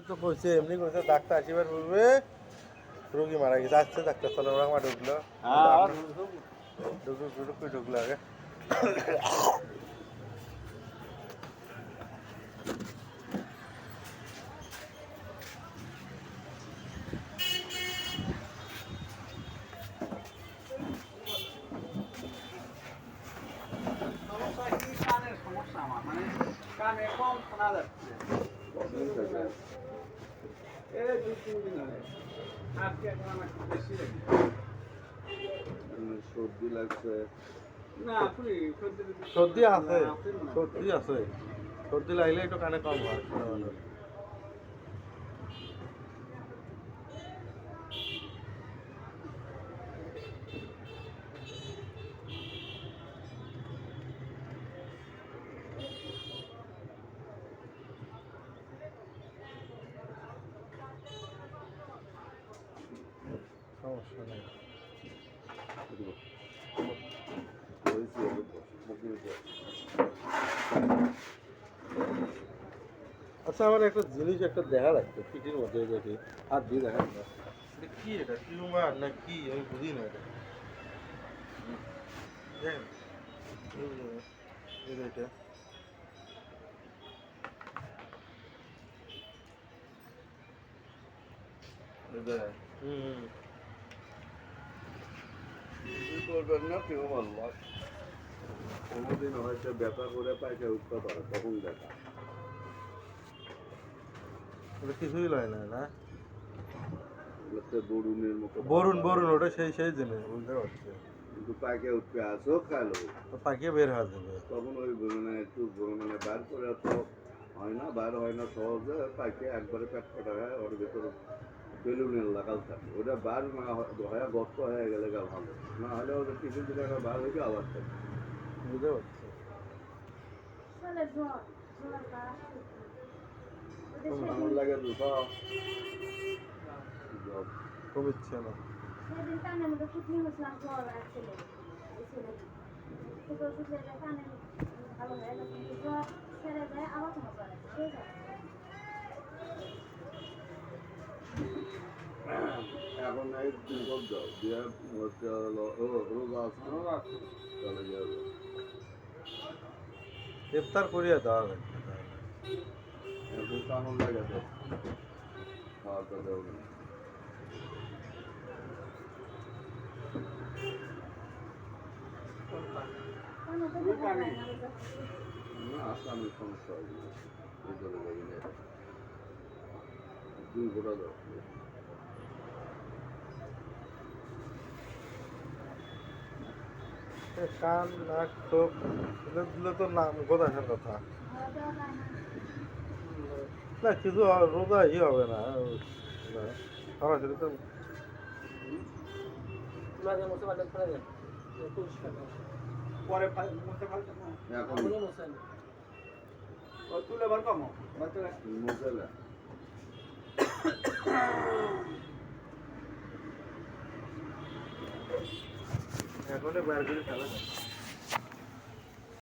তো কইছে এমনি কইছে ডাক্তার আসিবার পূর্বে রোগী মারা গেছে আসছে ডাক্তার চলো ওরা আমার ঢুকলো ঢুকলো আগে সমস্যা আমার মানে কানে কম শোনা যাচ্ছে এই 2-3 দিন হলে আজকে এখন আমার একটু বেশি লাগে সর্দি লাগছে না আপনি সর্দি আছে সর্দি আছে সর্দি লাগলে একটু কানে কম হয় সমস্যা নেই আচ্ছা আমার একটা জিনিস একটা দেখা লাগছে পিঠির মধ্যে দেখি হাত দিয়ে দেখা না এটা কি এটা টিউমার না কি আমি বুঝি না এটা দেখেন এটা করবেন না কেউ বলল কোনোদিন হয়তো ব্যথা করে পাইতে উঠতে পারে তখন দেখা ওটা কিছুই লয় না না বরুণের মতো বরুণ ওটা সেই জিনিস বুঝতে পারছি কিন্তু পাইকে উঠবে আসো খাইলো পাকিয়ে বের হয়ে যাবে তখন ওই মানে একটু মানে বার করে তো হয় না বার হয় না সহজে পাইকে একবারে পেট কাটা হয় ওর ভেতরে বেলুনের লাগাল থাকে ওটা বার না হয় গর্ত হয়ে গেলে গা ভালো না হলে ওদের কিছু দিন একটা বার হয়ে আবার থাকে বুঝতে পারছি আমার লাগে দুটো কমিচ্ছে না সেদিন কানের মধ্যে ফুটনি হয়েছিলাম জ্বর আসছিল ফুটে ফুটলে কানে ভালো হয়ে গেছে জ্বর ছেড়ে যায় আবার কোনো জ্বর আসে ঠিক আছে এখন এই করতে দিয়ে হচ্ছে রোজা আছে চলে যাবে ইফতার করিয়ে দেওয়া হবে এখন কেমন লাগে তো খাওয়াটা দেবে না আসামের সমস্যা হয় না ভিতরে গেলে দুই গোটা দাও কান নাক চোখ এগুলো দিলে তো নাম গোদাসের কথা না কিছু রোদা ই হবে না সরাসরি তো পরে মুছতে পারছেন না এখন তুলে বার কমো মুসেলা এখন বাইরে করে খেলা